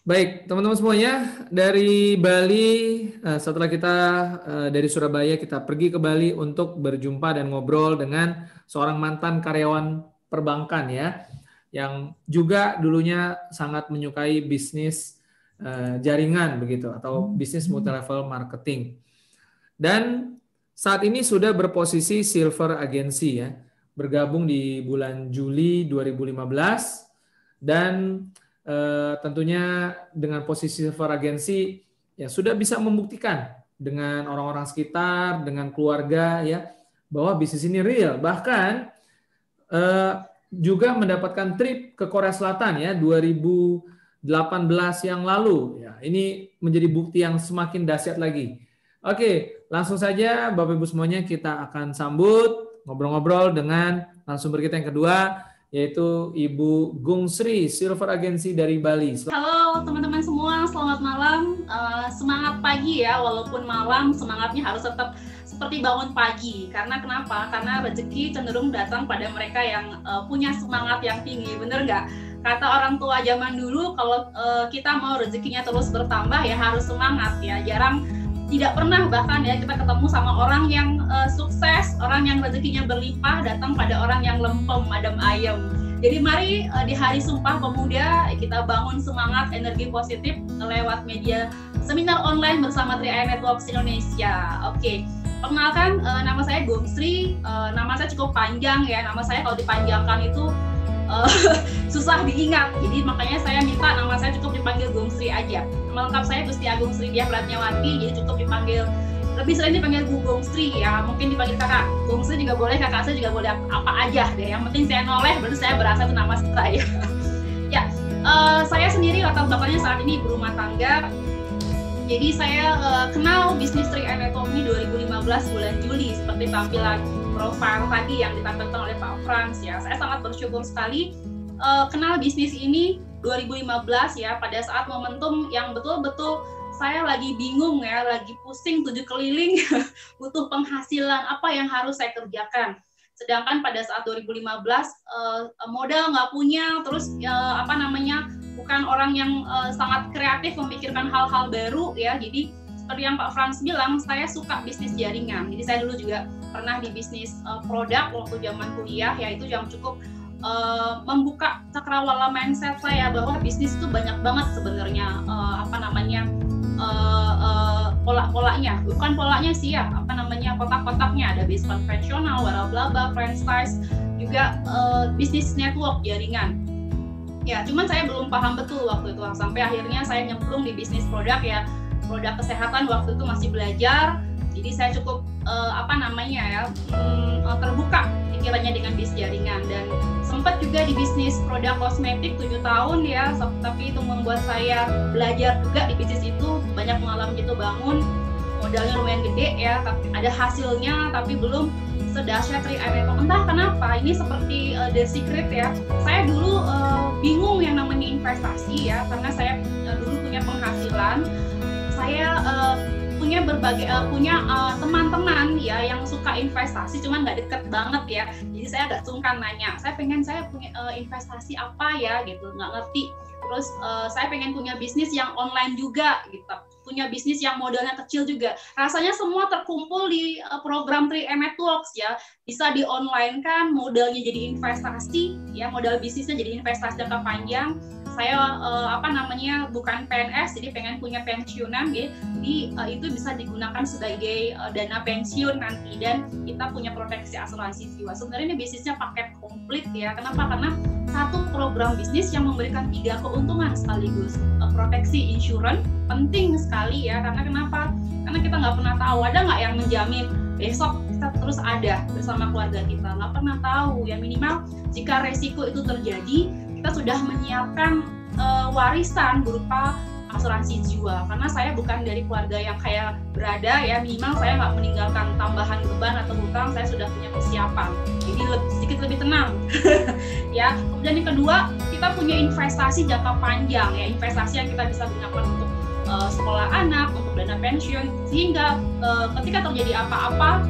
Baik, teman-teman semuanya, dari Bali, setelah kita dari Surabaya, kita pergi ke Bali untuk berjumpa dan ngobrol dengan seorang mantan karyawan perbankan ya, yang juga dulunya sangat menyukai bisnis jaringan begitu, atau bisnis multi level marketing. Dan saat ini sudah berposisi silver agency ya, bergabung di bulan Juli 2015 dan tentunya dengan posisi silver agency ya sudah bisa membuktikan dengan orang-orang sekitar, dengan keluarga ya bahwa bisnis ini real. Bahkan eh, juga mendapatkan trip ke Korea Selatan ya 2018 yang lalu ya. Ini menjadi bukti yang semakin dahsyat lagi. Oke, langsung saja Bapak Ibu semuanya kita akan sambut ngobrol-ngobrol dengan narasumber kita yang kedua yaitu Ibu Gung Sri, Silver Agency dari Bali. Halo teman-teman semua, selamat malam. Semangat pagi ya, walaupun malam semangatnya harus tetap seperti bangun pagi. Karena kenapa? Karena rezeki cenderung datang pada mereka yang punya semangat yang tinggi, bener nggak? Kata orang tua zaman dulu, kalau kita mau rezekinya terus bertambah ya harus semangat ya. Tidak pernah bahkan ya kita ketemu sama orang yang sukses, orang yang rezekinya berlimpah datang pada orang yang lempem, adem ayem. Jadi mari di hari Sumpah Pemuda kita bangun semangat energi positif lewat media seminar online bersama 3i Networks Indonesia. Oke, perkenalkan nama saya Gung Sri, nama saya cukup panjang ya, nama saya kalau dipanjangkan itu susah diingat, jadi makanya saya minta nama saya cukup dipanggil Gung Sri aja. Nama lengkap saya Gusti Agung Sri Diah Pratnyawati, jadi cukup dipanggil, lebih sering dipanggil Bu Gung Sri ya, mungkin dipanggil kakak Gung Sri juga boleh, kakak saya juga boleh, apa aja deh, yang penting saya noleh berarti saya berasa itu nama saya. Ya, saya sendiri latar belakangnya saat ini ibu rumah tangga. Jadi saya kenal bisnis 3i Networks ini 2015 bulan Juli, seperti tampilan profil tadi yang ditampilkan oleh Pak Frans ya. Saya sangat bersyukur sekali kenal bisnis ini 2015 ya, pada saat momentum yang betul-betul saya lagi bingung ya, lagi pusing 7 keliling, butuh penghasilan, apa yang harus saya kerjakan. Sedangkan pada saat 2015 modal nggak punya, terus bukan orang yang sangat kreatif memikirkan hal-hal baru ya. Jadi seperti yang Pak Frans bilang, saya suka bisnis jaringan. Jadi saya dulu juga pernah di bisnis produk waktu zaman kuliah, yaitu yang cukup membuka cakrawala mindset saya bahwa bisnis itu banyak banget sebenarnya pola-polanya, bukan polanya sih ya, kotak-kotaknya, ada bisnis konvensional, waralaba, franchise, juga bisnis network jaringan. Ya, cuman saya belum paham betul waktu itu, sampai akhirnya saya nyemplung di bisnis produk ya, produk kesehatan waktu itu masih belajar, jadi saya cukup terbuka pikirannya dengan bisnis jaringan, dan sempat juga di bisnis produk kosmetik 7 tahun ya, tapi itu membuat saya belajar juga di bisnis itu, banyak pengalaman gitu, bangun modalnya lumayan gede ya, tapi ada hasilnya, tapi belum sedahsyat 3i Networks. Entah kenapa ini seperti The Secret ya, saya dulu bingung yang namanya investasi ya, karena saya dulu punya penghasilan, saya punya teman-teman ya yang suka investasi, cuman nggak deket banget ya, jadi saya agak sungkan nanya, saya punya investasi apa ya gitu, nggak ngerti. Terus saya pengen punya bisnis yang online juga gitu, punya bisnis yang modalnya kecil juga, rasanya semua terkumpul di program 3i Networks ya, bisa di online kan, modalnya jadi investasi ya, modal bisnisnya jadi investasi jangka panjang. Saya bukan PNS, jadi pengen punya pensiunan gitu. Jadi itu bisa digunakan sebagai dana pensiun nanti, dan kita punya proteksi asuransi jiwa. Sebenarnya ini bisnisnya paket komplit ya. Kenapa? Karena satu program bisnis yang memberikan 3 keuntungan sekaligus. Proteksi insurance penting sekali ya, karena kenapa? Karena kita nggak pernah tahu, ada nggak yang menjamin besok kita terus ada bersama keluarga kita, nggak pernah tahu ya. Minimal jika resiko itu terjadi, kita sudah menyiapkan warisan berupa asuransi jiwa. Karena saya bukan dari keluarga yang kaya berada ya, minimal saya nggak meninggalkan tambahan beban atau hutang, saya sudah punya persiapan, jadi sedikit lebih tenang. Ya, kemudian yang kedua, kita punya investasi jangka panjang ya, investasi yang kita bisa gunakan untuk sekolah anak, untuk dana pensiun, sehingga ketika terjadi apa-apa,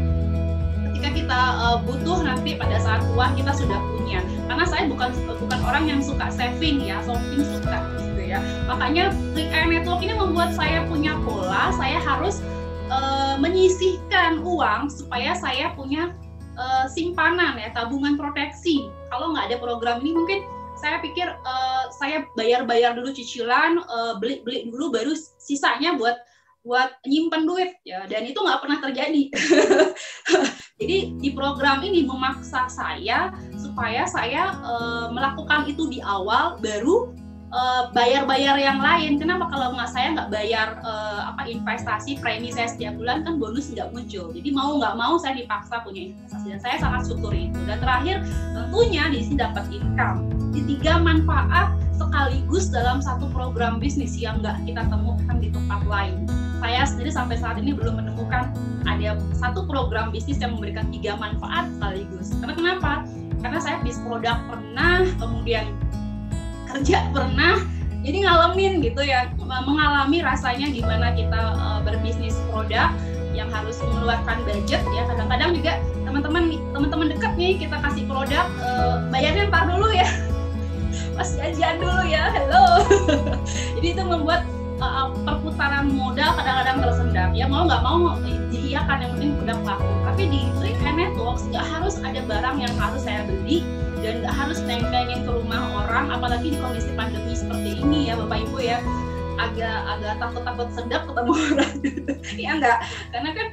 ketika kita butuh nanti pada saat tua, kita sudah punya. Karena saya bukan orang yang suka saving ya, shopping suka, ya. Makanya 3i Network ini membuat saya punya pola, saya harus menyisihkan uang supaya saya punya simpanan ya, tabungan proteksi. Kalau nggak ada program ini mungkin saya pikir saya bayar dulu cicilan, beli dulu, baru sisanya buat nyimpen duit ya, dan itu nggak pernah terjadi. Jadi di program ini memaksa saya supaya saya melakukan itu di awal, baru bayar yang lain. Kenapa? Kalau saya nggak bayar investasi premi saya setiap bulan, kan bonus nggak muncul. Jadi mau nggak mau saya dipaksa punya investasi, dan saya sangat syukuri itu. Dan terakhir tentunya di sini dapat income. Di 3 manfaat sekaligus dalam satu program bisnis yang nggak kita temukan di tempat lain. Saya sendiri sampai saat ini belum menemukan ada satu program bisnis yang memberikan 3 manfaat sekaligus. Karena kenapa? Karena saya bisnis produk pernah, kemudian kerja pernah, jadi ngalamin gitu ya, mengalami rasanya gimana kita berbisnis produk yang harus mengeluarkan budget ya. Kadang-kadang juga teman-teman dekat nih kita kasih produk, bayarnya ntar dulu ya, pas jajan dulu ya, hello. Jadi itu membuat perputaran modal kadang-kadang tersendat ya, mau nggak mau diiyakan, yang penting udah laku. Tapi di 3i Network nggak harus ada barang yang harus saya beli, dan nggak harus nempelin ke rumah orang, apalagi di kondisi pandemi seperti ini ya Bapak Ibu ya, agak takut sedap ketemu orang. Ya enggak, karena kan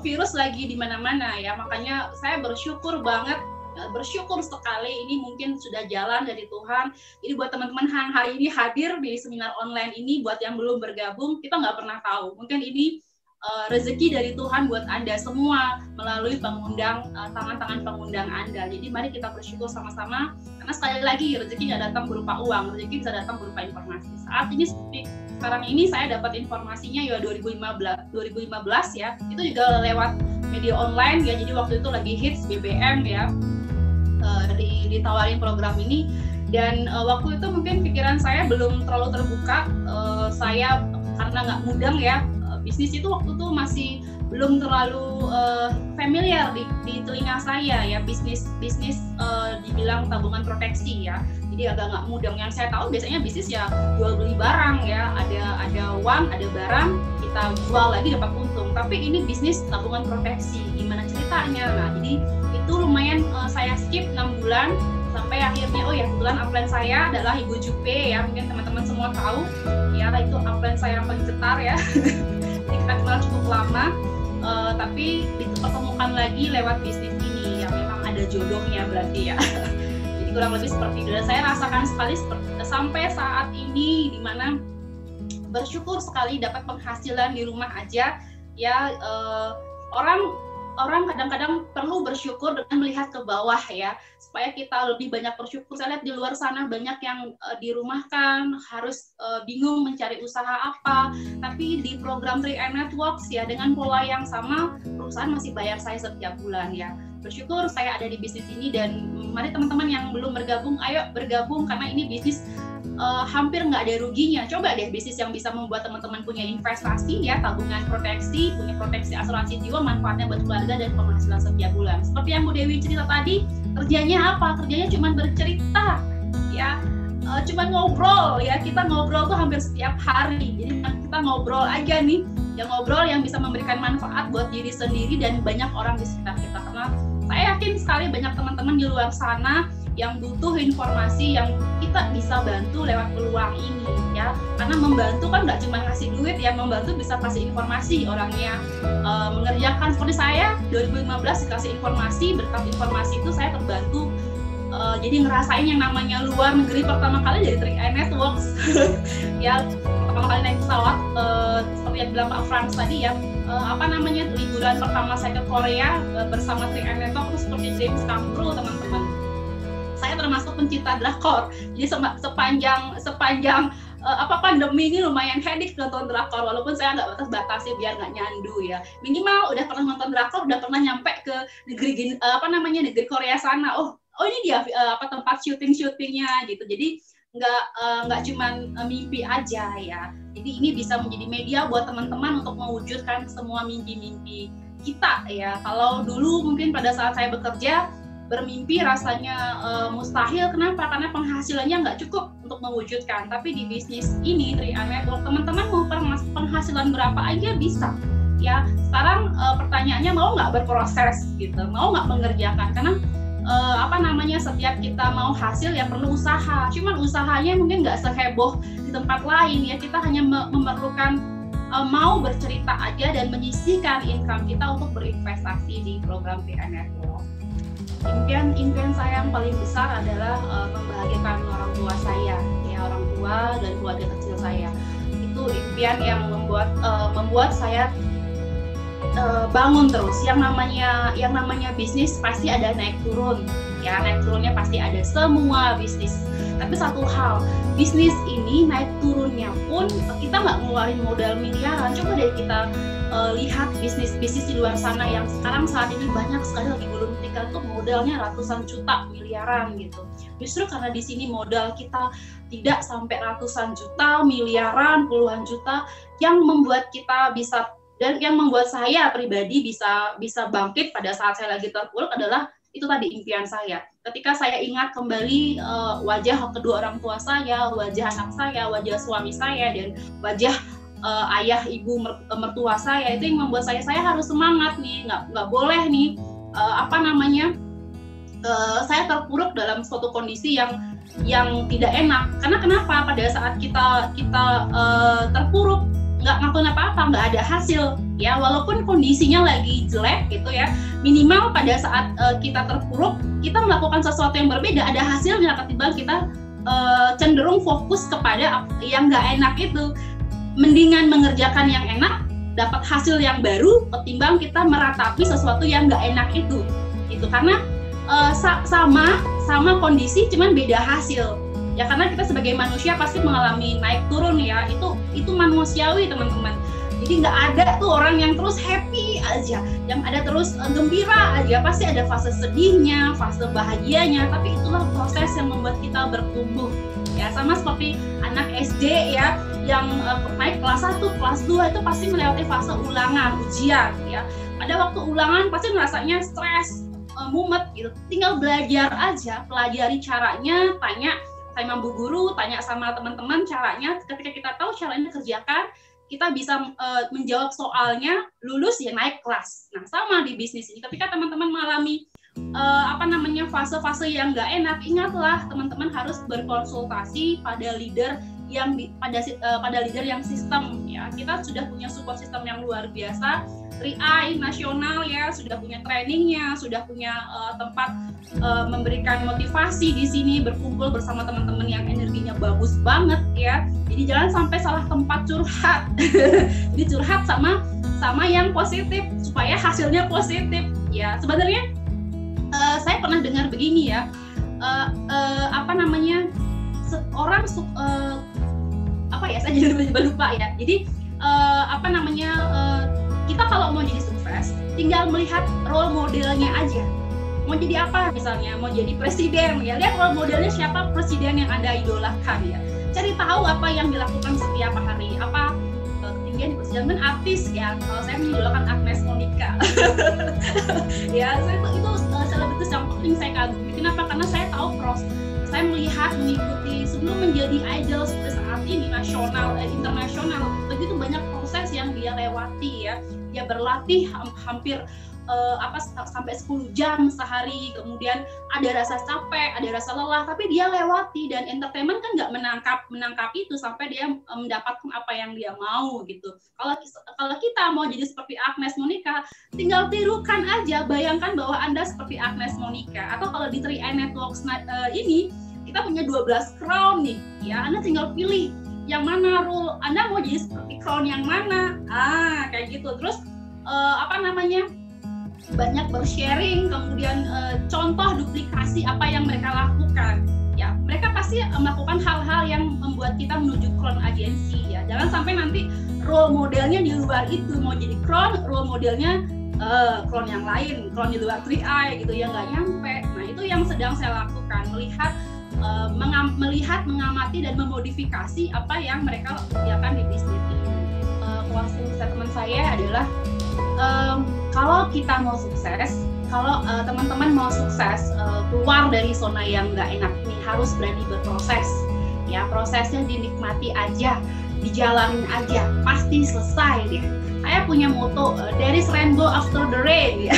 virus lagi di mana-mana ya, makanya saya bersyukur sekali ini mungkin sudah jalan dari Tuhan. Jadi buat teman-teman yang hari ini hadir di seminar online ini, buat yang belum bergabung, kita nggak pernah tahu, mungkin ini rezeki dari Tuhan buat Anda semua melalui tangan-tangan pengundang Anda. Jadi mari kita bersyukur sama-sama, karena sekali lagi rezeki nggak datang berupa uang, rezeki bisa datang berupa informasi. Saat ini seperti sekarang ini saya dapat informasinya ya 2015 ya, itu juga lewat media online ya. Jadi waktu itu lagi hits BBM ya, ditawarin program ini, dan waktu itu mungkin pikiran saya belum terlalu terbuka. Saya karena nggak mudeng ya, bisnis itu waktu itu masih belum terlalu familiar di telinga saya ya, bisnis dibilang tabungan proteksi ya. Jadi agak nggak mudeng. Yang saya tahu biasanya bisnis ya jual beli barang ya, ada uang, ada barang, kita jual lagi dapat untung. Tapi ini bisnis tabungan proteksi, gimana ceritanya? Nah, jadi itu lumayan saya skip 6 bulan sampai akhirnya kebetulan upline saya adalah Ibu Jupe ya, mungkin teman-teman semua tahu ya, itu upline saya yang paling cetar ya. Jadi kita kenal cukup lama, tapi dipertemukan lagi lewat bisnis ini yang memang ada jodohnya berarti ya. Jadi kurang lebih seperti itu, dan saya rasakan sekali sampai saat ini, dimana bersyukur sekali dapat penghasilan di rumah aja ya. Orang kadang-kadang perlu bersyukur dengan melihat ke bawah ya, supaya kita lebih banyak bersyukur. Saya lihat di luar sana banyak yang dirumahkan, harus bingung mencari usaha apa, tapi di program 3i Networks ya, dengan pola yang sama, perusahaan masih bayar saya setiap bulan ya. Bersyukur saya ada di bisnis ini, dan mari teman-teman yang belum bergabung, ayo bergabung, karena ini bisnis hampir nggak ada ruginya. Coba deh bisnis yang bisa membuat teman-teman punya investasi ya, tabungan proteksi, punya proteksi asuransi jiwa, manfaatnya buat keluarga dan penghasilan setiap bulan. Seperti yang Bu Dewi cerita tadi, kerjanya apa? Kerjanya cuma bercerita ya, cuma ngobrol ya. Kita ngobrol tuh hampir setiap hari. Jadi kita ngobrol aja nih, yang ngobrol yang bisa memberikan manfaat buat diri sendiri dan banyak orang di sekitar kita. Karena saya yakin sekali banyak teman-teman di luar sana yang butuh informasi yang kita bisa bantu lewat peluang ini ya. Karena membantu kan nggak cuma ngasih duit ya, membantu bisa kasih informasi orangnya mengerjakan. Seperti saya 2015 dikasih informasi, berkat informasi itu saya terbantu, jadi ngerasain yang namanya luar negeri pertama kali dari 3i Networks. Ya, pertama kali naik pesawat, seperti yang bilang Pak Frans tadi ya, liburan pertama saya ke Korea bersama 3i Networks itu seperti dreams come true teman-teman. Saya termasuk pencinta drakor, jadi sepanjang pandemi ini lumayan headache nonton drakor, walaupun saya nggak batas-batasi biar nggak nyandu ya. Minimal udah pernah nonton drakor, udah pernah nyampe ke negeri Korea sana. Oh ini dia tempat syutingnya gitu. Jadi nggak cuma mimpi aja ya. Jadi ini bisa menjadi media buat teman-teman untuk mewujudkan semua mimpi-mimpi kita ya. Kalau dulu mungkin pada saat saya bekerja, bermimpi rasanya mustahil. Kenapa? Karena penghasilannya nggak cukup untuk mewujudkan. Tapi di bisnis ini 3i Network, teman-teman mau penghasilan berapa aja bisa. Ya, sekarang pertanyaannya mau nggak berproses gitu, mau nggak mengerjakan, karena setiap kita mau hasil ya perlu usaha. Cuman usahanya mungkin nggak seheboh di tempat lain ya. Kita hanya memerlukan mau bercerita aja dan menyisihkan income kita untuk berinvestasi di program 3i Network. Impian saya yang paling besar adalah membahagiakan orang tua saya, ya, orang tua dan keluarga kecil saya. Itu impian yang membuat saya bangun terus. Yang namanya bisnis pasti ada naik turun, ya, naik turunnya pasti ada, semua bisnis. Tapi satu hal, bisnis ini naik turunnya pun kita nggak ngeluarin modal miliaran. Coba deh kita lihat bisnis di luar sana yang sekarang saat ini banyak sekali lagi gulung tikar tuh modalnya ratusan juta, miliaran gitu. Justru karena di sini modal kita tidak sampai ratusan juta, miliaran, puluhan juta, yang membuat kita bisa, dan yang membuat saya pribadi bisa bangkit pada saat saya lagi terpuruk adalah itu tadi impian saya. Ketika saya ingat kembali wajah kedua orang tua saya, wajah anak saya, wajah suami saya, dan wajah ayah ibu mertua saya, itu yang membuat saya harus semangat nih, nggak boleh nih saya terpuruk dalam suatu kondisi yang tidak enak. Karena kenapa? Pada saat kita terpuruk, nggak ngakuin apa-apa, nggak ada hasil, ya, walaupun kondisinya lagi jelek gitu ya, minimal pada saat kita terpuruk, kita melakukan sesuatu yang berbeda, ada hasilnya, ketimbang kita cenderung fokus kepada yang nggak enak itu. Mendingan mengerjakan yang enak, dapat hasil yang baru, ketimbang kita meratapi sesuatu yang nggak enak itu. Karena sama kondisi, cuman beda hasil. Ya, karena kita sebagai manusia pasti mengalami naik turun ya, itu manusiawi teman-teman. Jadi nggak ada tuh orang yang terus happy aja, yang ada terus gembira aja, pasti ada fase sedihnya, fase bahagianya, tapi itulah proses yang membuat kita bertumbuh. Ya, sama seperti anak SD ya, yang naik kelas 1, kelas 2 itu pasti melewati fase ulangan, ujian ya. Pada waktu ulangan pasti rasanya stres, mumet gitu. Tinggal belajar aja, pelajari caranya, tanya sama bu guru, tanya sama teman-teman caranya. Ketika kita tahu caranya, kerjakan, kita bisa menjawab soalnya, lulus ya naik kelas. Nah, sama di bisnis ini, ketika teman-teman mengalami fase-fase yang nggak enak, ingatlah teman-teman harus berkonsultasi pada leader pada leader yang sistem ya. Kita sudah punya support system yang luar biasa, 3i nasional ya, sudah punya trainingnya, sudah punya tempat memberikan motivasi di sini, berkumpul bersama teman-teman yang energinya bagus banget ya. Jadi jangan sampai salah tempat curhat. Jadi curhat sama yang positif supaya hasilnya positif ya. Sebenarnya saya pernah dengar begini ya, saya jadi lupa ya. Jadi kita kalau mau jadi sukses, tinggal melihat role modelnya aja. Mau jadi apa misalnya, mau jadi presiden ya, lihat role modelnya siapa presiden yang Anda idolakan ya. Cari tahu apa yang dilakukan setiap hari, apa ketinggian di presiden, artis ya. Kalau saya mengidolakan Agnes Monica. Ya, itu selebritis yang paling saya kagumi. Kenapa? Karena saya tahu saya mengikuti sebelum menjadi idol seperti saat ini, nasional, internasional, begitu banyak proses yang dia lewati ya. Dia berlatih hampir sampai 10 jam sehari, kemudian ada rasa capek, ada rasa lelah, tapi dia lewati, dan entertainment kan nggak menangkap itu sampai dia mendapatkan apa yang dia mau gitu. Kalau kita mau jadi seperti Agnes Monica, tinggal tirukan aja, bayangkan bahwa Anda seperti Agnes Monica. Atau kalau di 3i Network ini kita punya 12 crown nih ya, Anda tinggal pilih yang mana role Anda mau jadi seperti crown yang mana, kayak gitu. Terus banyak bersharing, kemudian contoh duplikasi apa yang mereka lakukan ya. Mereka pasti melakukan hal-hal yang membuat kita menuju crown agency ya. Jangan sampai nanti role modelnya di luar itu, mau jadi crown, role modelnya crown yang lain, crown di luar 3i gitu ya, nggak nyampe. Nah, itu yang sedang saya lakukan, melihat, mengamati, dan memodifikasi apa yang mereka kerjakan di bisnis ini. Closing statement saya adalah kalau kita mau sukses, kalau teman-teman mau sukses, keluar dari zona yang nggak enak ini, harus berani berproses. Ya, prosesnya dinikmati aja, dijalanin aja, pasti selesai deh. Saya punya moto, there is rainbow after the rain, ya.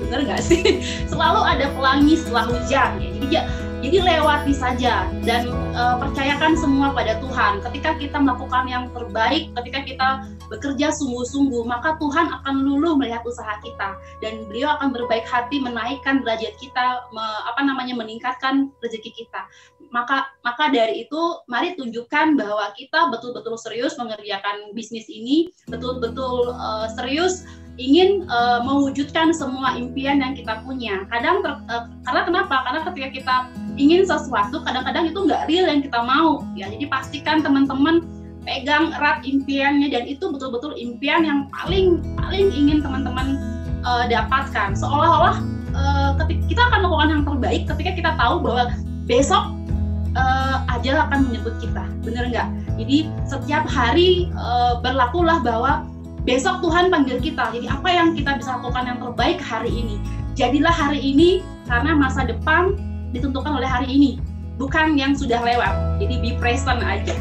Bener nggak sih? Selalu ada pelangi setelah hujan, ya. Jadi lewati saja dan percayakan semua pada Tuhan. Ketika kita melakukan yang terbaik, ketika kita bekerja sungguh-sungguh, maka Tuhan akan luluh melihat usaha kita dan Beliau akan berbaik hati menaikkan derajat kita, meningkatkan rezeki kita. Maka dari itu, mari tunjukkan bahwa kita betul-betul serius mengerjakan bisnis ini, betul-betul serius ingin mewujudkan semua impian yang kita punya. Karena kenapa? Karena ketika kita ingin sesuatu, kadang-kadang itu nggak real yang kita mau. Ya, jadi pastikan teman-teman pegang erat impiannya, dan itu betul-betul impian yang paling ingin teman-teman dapatkan. Seolah-olah ketika kita akan melakukan yang terbaik ketika kita tahu bahwa besok ajal akan menyebut kita. Bener nggak? Jadi setiap hari berlakulah bahwa besok Tuhan panggil kita. Jadi apa yang kita bisa lakukan yang terbaik hari ini? Jadilah hari ini, karena masa depan ditentukan oleh hari ini, bukan yang sudah lewat. Jadi be present aja.